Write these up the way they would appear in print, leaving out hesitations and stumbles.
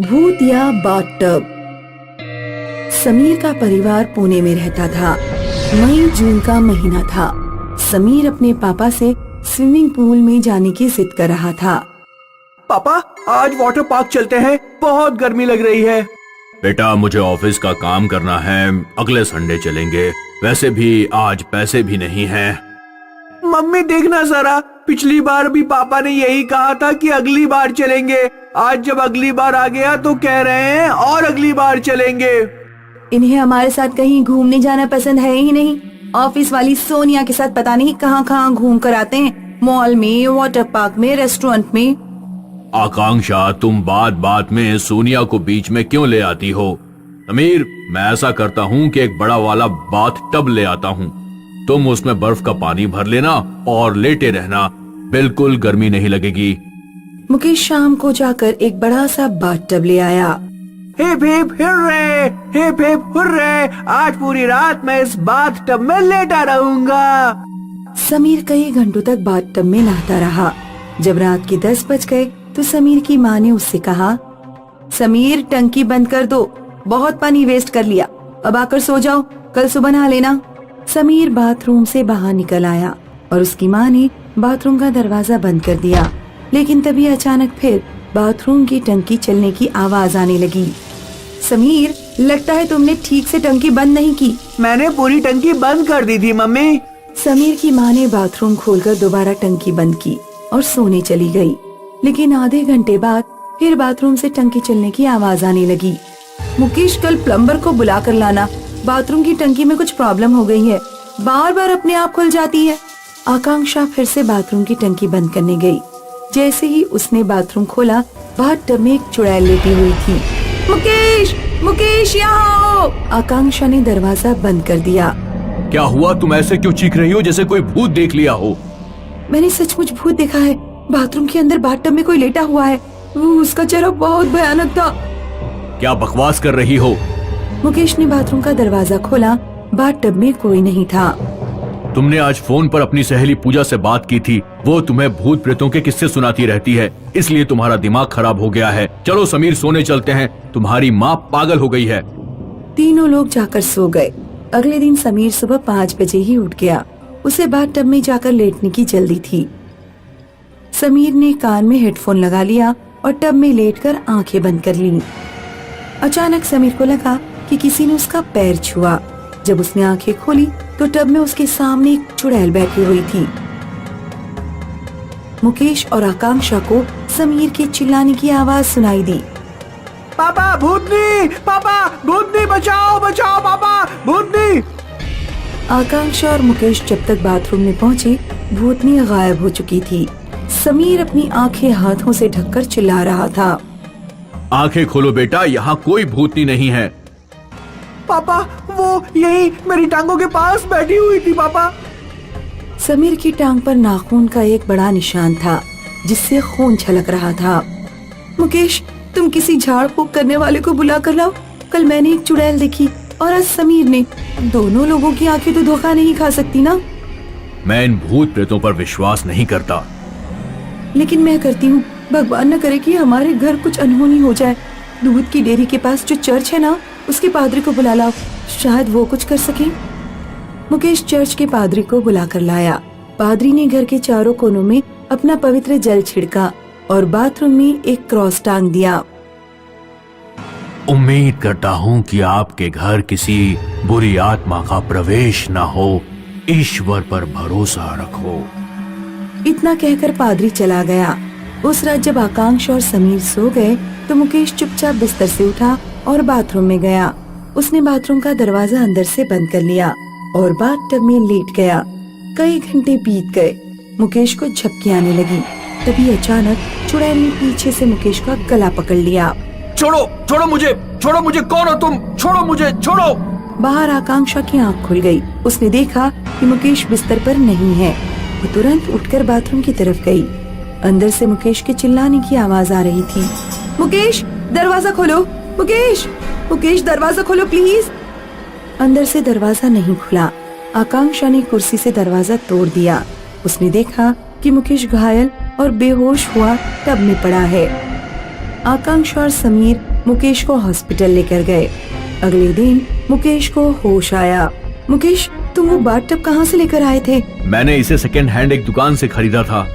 भूत या बाथटब। समीर का परिवार पुणे में रहता था। मई जून का महीना था। समीर अपने पापा से स्विमिंग पूल में जाने की जिद कर रहा था। पापा, आज वाटर पार्क चलते हैं, बहुत गर्मी लग रही है। बेटा, मुझे ऑफिस का काम करना है, अगले संडे चलेंगे। वैसे भी आज पैसे भी नहीं हैं। मम्मी देखना जरा, पिछली बार भी पापा ने यही कहा था कि अगली बार चलेंगे। आज जब अगली बार आ गया तो कह रहे हैं और अगली बार चलेंगे। इन्हें हमारे साथ कहीं घूमने जाना पसंद है ही नहीं। ऑफिस वाली सोनिया के साथ पता नहीं कहाँ कहाँ घूम कर आते हैं, मॉल में, वाटर पार्क में, रेस्टोरेंट में। आकांक्षा, तुम बात बात में सोनिया को बीच में क्यों ले आती हो? समीर, मैं ऐसा करता हूँ कि एक बड़ा वाला बाथ टब ले आता हूँ। तुम उसमें बर्फ का पानी भर लेना और लेटे रहना, बिल्कुल गर्मी नहीं लगेगी। मुकेश शाम को जाकर एक बड़ा सा बाथ टब ले आया। Hip hip hurray, hip hip hurray, आज पूरी रात मैं इस बाथ टब में लेटा रहूंगा। समीर कई घंटों तक बाथ टब में नहाता रहा। जब रात के 10 बज गए तो समीर की माँ ने उससे कहा, समीर, टंकी बंद कर दो, बहुत पानी वेस्ट कर लिया, अब आकर सो जाओ, कल सुबह नहा लेना। समीर बाथरूम से बाहर निकल आया और उसकी माँ ने बाथरूम का दरवाजा बंद कर दिया। लेकिन तभी अचानक फिर बाथरूम की टंकी चलने की आवाज आने लगी। समीर, लगता है तुमने ठीक से टंकी बंद नहीं की। मैंने पूरी टंकी बंद कर दी थी मम्मी। समीर की माँ ने बाथरूम खोलकर दोबारा टंकी बंद की और सोने चली गई। लेकिन आधे घंटे बाद फिर बाथरूम से टंकी चलने की आवाज आने लगी। मुकेश, कल प्लम्बर को बुला कर लाना, बाथरूम की टंकी में कुछ प्रॉब्लम हो गई है, बार बार अपने आप खुल जाती है। आकांक्षा फिर से बाथरूम की टंकी बंद करने गई। जैसे ही उसने बाथरूम खोला, बाथ टब में एक चुड़ैल लेटी हुई थी। मुकेश, मुकेश, यहाँ आओ। आकांक्षा ने दरवाजा बंद कर दिया। क्या हुआ? तुम ऐसे क्यों चीख रही हो जैसे कोई भूत देख लिया हो? मैंने सचमुच भूत देखा है। बाथरूम के अंदर बाथ टब में कोई लेटा हुआ है। उसका चेहरा बहुत भयानक था। क्या बकवास कर रही हो? मुकेश ने बाथरूम का दरवाजा खोला। बाथ टब में कोई नहीं था। तुमने आज फोन पर अपनी सहेली पूजा से बात की थी। वो तुम्हें भूत प्रेतों के किस्से सुनाती रहती है, इसलिए तुम्हारा दिमाग खराब हो गया है। चलो समीर, सोने चलते हैं, तुम्हारी माँ पागल हो गई है। तीनों लोग जाकर सो गए। अगले दिन समीर सुबह 5 बजे ही उठ गया। उसे बाथ टब में जाकर लेटने की जल्दी थी। समीर ने कान में हेडफोन लगा लिया और टब में लेटकर आंखें बंद कर लीं। अचानक समीर को लगा कि किसी ने उसका पैर छुआ। जब उसने आंखें खोली तो टब में उसके सामने एक चुड़ैल बैठी हुई थी। मुकेश और आकांक्षा को समीर के चिल्लाने की आवाज सुनाई दी। पापा, भूतनी, पापा, भूतनी, बचाओ, बचाओ, पापा, भूतनी। आकांक्षा और मुकेश जब तक बाथरूम में पहुँचे, भूतनी गायब हो चुकी थी। समीर अपनी आंखें हाथों से ढककर चिल्ला रहा था। आंखें खोलो बेटा, यहाँ कोई भूतनी नहीं है। पापा, वो यही मेरी टांगों के पास बैठी हुई थी। पापा। समीर की टांग पर नाखून का एक बड़ा निशान था, जिससे खून छलक रहा था। मुकेश, तुम किसी झाड़ फूक करने वाले को बुला कर लाओ। कल मैंने एक चुड़ैल देखी और आज समीर ने। दोनों लोगों की आंखें तो धोखा नहीं खा सकती ना। मैं इन भूत प्रेतों पर विश्वास नहीं करता। लेकिन मैं करती हूँ। भगवान न करे कि हमारे घर कुछ अनहोनी हो जाए। दूध की डेयरी के पास जो चर्च है ना, उसके पादरी को बुला लाओ, शायद वो कुछ कर सके। मुकेश चर्च के पादरी को बुला कर लाया। पादरी ने घर के चारों कोनों में अपना पवित्र जल छिड़का और बाथरूम में एक क्रॉस टांग दिया। उम्मीद करता हूँ कि आपके घर किसी बुरी आत्मा का प्रवेश न हो। ईश्वर पर भरोसा रखो। इतना कहकर पादरी चला गया। उस रात जब आकांक्षा और समीर सो गए तो मुकेश चुपचाप बिस्तर से उठा और बाथरूम में गया। उसने बाथरूम का दरवाजा अंदर से बंद कर लिया और बाथ टब में लेट गया। कई घंटे बीत गए। मुकेश को झपकी आने लगी। तभी अचानक चुड़ैल ने पीछे से मुकेश का गला पकड़ लिया। छोड़ो, छोड़ो मुझे, छोड़ो मुझे, कौन हो तुम? छोड़ो मुझे, छोड़ो। बाहर आकांक्षा की आंख खुल गई। उसने देखा कि मुकेश बिस्तर पर नहीं है। वो तुरंत उठकर बाथरूम की तरफ गई। अंदर से मुकेश के चिल्लाने की आवाज आ रही थी। मुकेश, दरवाजा खोलो। मुकेश, मुकेश, दरवाजा खोलो प्लीज। अंदर से दरवाजा नहीं खुला। आकांक्षा ने कुर्सी से दरवाजा तोड़ दिया। उसने देखा कि मुकेश घायल और बेहोश हुआ टब में पड़ा है। आकांक्षा और समीर मुकेश को हॉस्पिटल लेकर गए। अगले दिन मुकेश को होश आया। मुकेश, तुम वो बाथटब कहाँ से लेकर आए थे? मैंने इसे सेकंड हैंड एक दुकान से खरीदा था।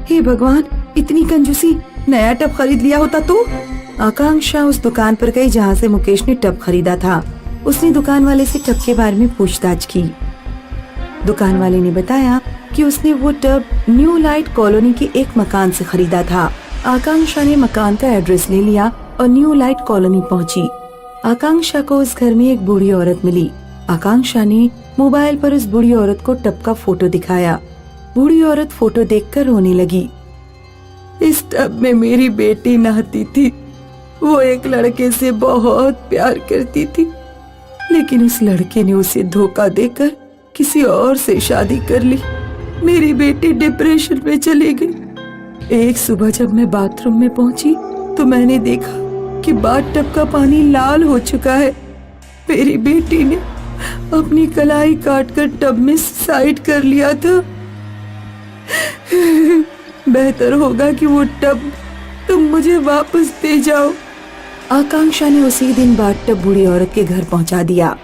हे भगवान, इतनी कंजूसी! नया टब खरीद लिया होता तो। आकांक्षा उस दुकान पर गई जहाँ से मुकेश ने टब खरीदा था। उसने दुकान वाले से टब के बारे में पूछताछ की। दुकान वाले ने बताया कि उसने वो टब न्यू लाइट कॉलोनी के एक मकान से खरीदा था। आकांक्षा ने मकान का एड्रेस ले लिया और न्यू लाइट कॉलोनी पहुंची। आकांक्षा को उस घर में एक बूढ़ी औरत मिली। आकांक्षा ने मोबाइल पर उस बूढ़ी औरत को टब का फोटो दिखाया। बूढ़ी औरत फोटो देखकर रोने लगी। इस टब में मेरी बेटी नहाती थी। वो एक लड़के से बहुत प्यार करती थी, लेकिन उस लड़के ने उसे धोखा देकर किसी और से शादी कर ली। मेरी बेटी डिप्रेशन में चली गई। एक सुबह जब मैं बाथरूम में पहुंची तो मैंने देखा कि बाथटब का पानी लाल हो चुका है। मेरी बेटी ने अपनी कलाई काटकर टब में सुसाइड कर लिया था। बेहतर होगा कि वो टब तुम मुझे वापस दे जाओ। आकांक्षा ने उसी दिन बाथटब बूढ़ी औरत के घर पहुंचा दिया।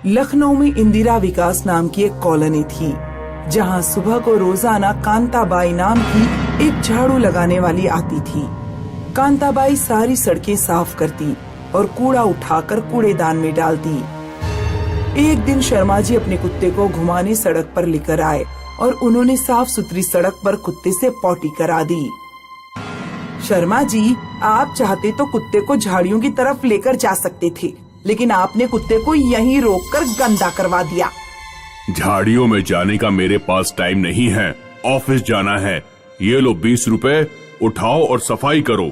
लखनऊ में इंदिरा विकास नाम की एक कॉलोनी थी, जहां सुबह को रोजाना कांताबाई नाम की एक झाड़ू लगाने वाली आती थी। कांताबाई सारी सड़कें साफ करती और कूड़ा उठाकर कूड़ेदान में डालती। एक दिन शर्मा जी अपने कुत्ते को घुमाने सड़क पर लेकर आए और उन्होंने साफ सुथरी सड़क पर कुत्ते से पॉटी करा दी। शर्मा जी, आप चाहते तो कुत्ते को झाड़ियों की तरफ लेकर जा सकते थे, लेकिन आपने कुत्ते को यहीं रोककर गंदा करवा दिया। झाड़ियों में जाने का मेरे पास टाइम नहीं है, ऑफिस जाना है। ये लो 20 रुपए, उठाओ और सफाई करो।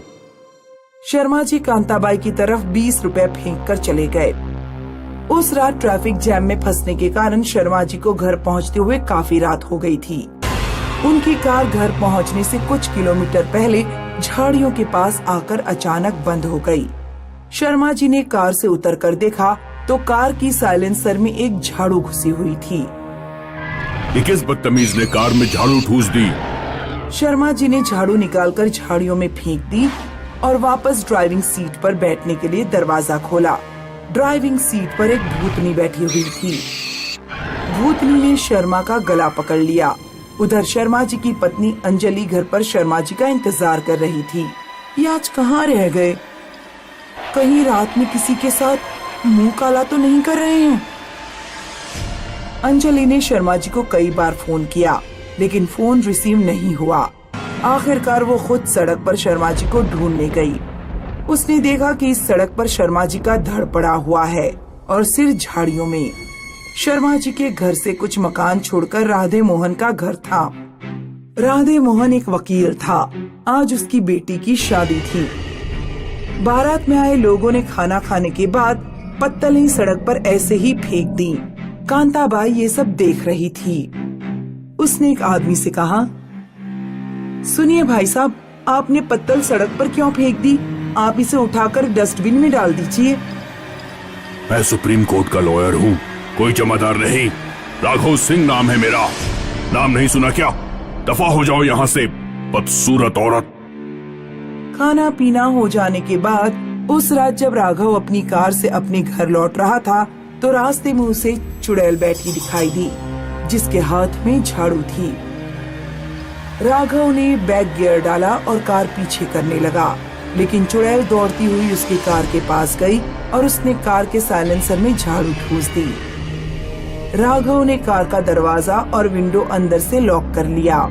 शर्मा जी कांताबाई की तरफ 20 रुपए फेंक कर चले गए। उस रात ट्रैफिक जैम में फंसने के कारण शर्मा जी को घर पहुंचते हुए काफी रात हो गई थी। उनकी कार घर पहुंचने से कुछ किलोमीटर पहले झाड़ियों के पास आकर अचानक बंद हो गई। शर्मा जी ने कार से उतरकर देखा तो कार की साइलेंसर में एक झाड़ू घुसी हुई थी। ये किस बदतमीज ने कार में झाड़ू ठूस दी? शर्मा जी ने झाड़ू निकालकर झाड़ियों में फेंक दी और वापस ड्राइविंग सीट पर बैठने के लिए दरवाजा खोला। ड्राइविंग सीट पर एक भूतनी बैठी हुई थी। भूतनी ने शर्मा का गला पकड़ लिया। उधर शर्मा जी की पत्नी अंजलि घर पर शर्मा जी का इंतजार कर रही थी। ये आज कहाँ रह गए? कहीं रात में किसी के साथ मुंह काला तो नहीं कर रहे हैं? अंजलि ने शर्मा जी को कई बार फोन किया, लेकिन फोन रिसीव नहीं हुआ। आखिरकार वो खुद सड़क पर शर्मा जी को ढूंढने गई। उसने देखा कि इस सड़क पर शर्मा जी का धड़ पड़ा हुआ है और सिर झाड़ियों में। शर्मा जी के घर से कुछ मकान छोड़कर राधे मोहन का घर था। राधे मोहन एक वकील था। आज उसकी बेटी की शादी थी। बारात में आए लोगों ने खाना खाने के बाद पत्तलें सड़क पर ऐसे ही फेंक दी। कांताबाई ये सब देख रही थी। उसने एक आदमी से कहा, सुनिए भाई साहब, आपने पत्तल सड़क पर क्यों फेंक दी? आप इसे उठाकर डस्टबिन में डाल दीजिए। मैं सुप्रीम कोर्ट का लॉयर हूँ, कोई जमादार नहीं। राघव सिंह नाम है मेरा। नाम नहीं सुना क्या? दफा हो जाओ यहाँ से, बदसूरत औरत। खाना पीना हो जाने के बाद उस रात जब राघव अपनी कार से अपने घर लौट रहा था तो रास्ते में उसे चुड़ैल बैठी दिखाई दी, जिसके हाथ में झाड़ू थी। राघव ने बैक गियर डाला और कार पीछे करने लगा, लेकिन चुड़ैल दौड़ती हुई उसकी कार के पास गई और उसने कार के साइलेंसर में झाड़ू ठूस दी। राघव ने कार का दरवाजा और विंडो अंदर से लॉक कर लिया।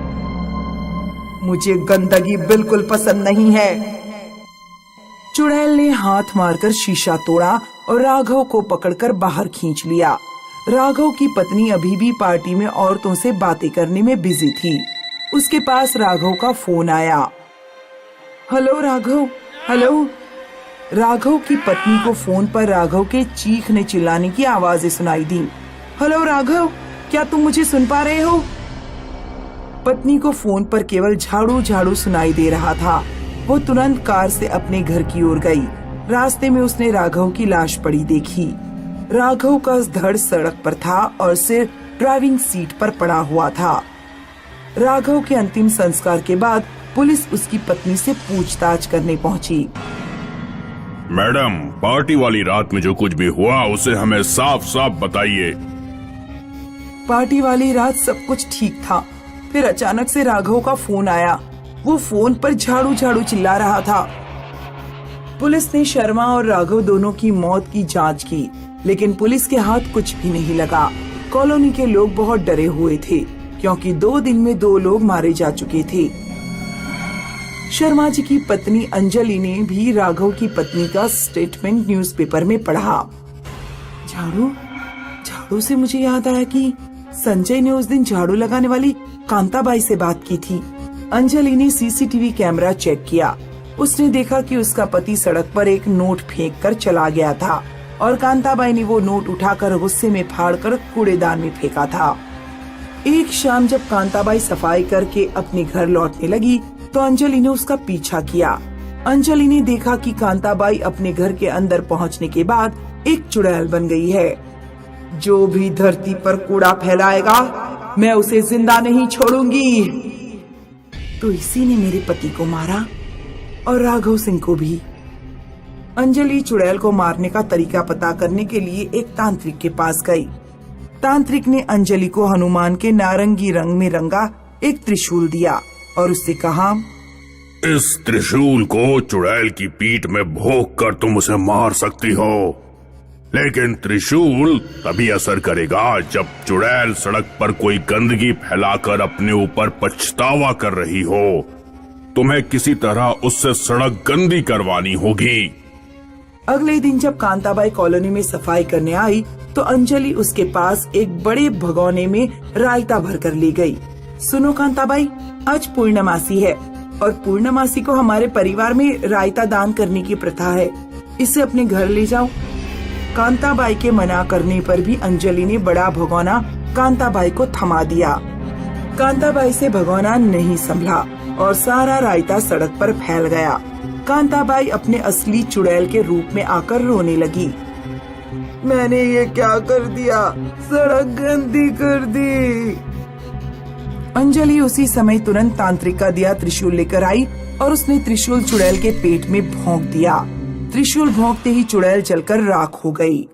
मुझे गंदगी बिल्कुल पसंद नहीं है। चुड़ैल ने हाथ मारकर शीशा तोड़ा और राघव को पकड़कर बाहर खींच लिया। राघव की पत्नी अभी भी पार्टी में औरतों से बातें करने में बिजी थी। उसके पास राघव का फोन आया। Hello Raghav, hello. राघव की पत्नी को फोन पर राघव के चीखने चिल्लाने की आवाजें सुनाई दी। हेलो राघव, क्या तुम मुझे सुन पा रहे हो? पत्नी को फोन पर केवल झाड़ू झाड़ू सुनाई दे रहा था। वो तुरंत कार से अपने घर की ओर गई। रास्ते में उसने राघव की लाश पड़ी देखी। राघव का धड़ सड़क पर था और सिर ड्राइविंग सीट पर पड़ा हुआ था। राघव के अंतिम संस्कार के बाद पुलिस उसकी पत्नी से पूछताछ करने पहुंची। मैडम, पार्टी वाली रात में जो कुछ भी हुआ उसे हमें साफ साफ बताइए। पार्टी वाली रात सब कुछ ठीक था। फिर अचानक से राघव का फोन आया। वो फोन पर झाड़ू झाड़ू चिल्ला रहा था। पुलिस ने शर्मा और राघव दोनों की मौत की जांच की, लेकिन पुलिस के हाथ कुछ भी नहीं लगा। कॉलोनी के लोग बहुत डरे हुए थे, क्योंकि 2 दिन में 2 लोग मारे जा चुके थे। शर्मा जी की पत्नी अंजलि ने भी राघव की पत्नी का स्टेटमेंट न्यूज़पेपर में पढ़ा। झाड़ू से मुझे याद आया कि संजय ने उस दिन झाड़ू लगाने वाली कांताबाई से बात की थी। अंजलि ने सीसीटीवी कैमरा चेक किया। उसने देखा कि उसका पति सड़क पर एक नोट फेंक कर चला गया था और कांताबाई ने वो नोट उठाकर गुस्से में फाड़कर कूड़ेदान में फेंका था। एक शाम जब कांताबाई सफाई करके अपने घर लौटने लगी तो अंजलि ने उसका पीछा किया। अंजलि ने देखा कि कांताबाई अपने घर के अंदर पहुंचने के बाद एक चुड़ैल बन गई है। जो भी धरती पर कूड़ा फैलाएगा मैं उसे जिंदा नहीं छोड़ूंगी। तो इसी ने मेरे पति को मारा और राघव सिंह को भी। अंजलि चुड़ैल को मारने का तरीका पता करने के लिए एक तांत्रिक के पास गई। तांत्रिक ने अंजलि को हनुमान के नारंगी रंग में रंगा एक त्रिशूल दिया और उससे कहा, इस त्रिशूल को चुड़ैल की पीठ में भोंक कर तुम उसे मार सकती हो, लेकिन त्रिशूल तभी असर करेगा जब चुड़ैल सड़क पर कोई गंदगी फैलाकर अपने ऊपर पछतावा कर रही हो। तुम्हें किसी तरह उससे सड़क गंदी करवानी होगी। अगले दिन जब कांताबाई कॉलोनी में सफाई करने आई तो अंजलि उसके पास एक बड़े भगोने में रायता भर कर ले गई। सुनो कांताबाई, आज पूर्णमासी है और पूर्णमासी को हमारे परिवार में रायता दान करने की प्रथा है। इसे अपने घर ले जाओ। कांताबाई के मना करने पर भी अंजलि ने बड़ा भगोना कांताबाई को थमा दिया। कांताबाई से भगोना नहीं संभला और सारा रायता सड़क पर फैल गया। कांताबाई अपने असली चुड़ैल के रूप में आकर रोने लगी। मैंने ये क्या कर दिया, सड़क गंदी कर दी। अंजलि उसी समय तुरंत तांत्रिक का दिया त्रिशूल लेकर आई और उसने त्रिशूल चुड़ैल के पेट में भोंक दिया। त्रिशूल भोंकते ही चुड़ैल जलकर राख हो गई।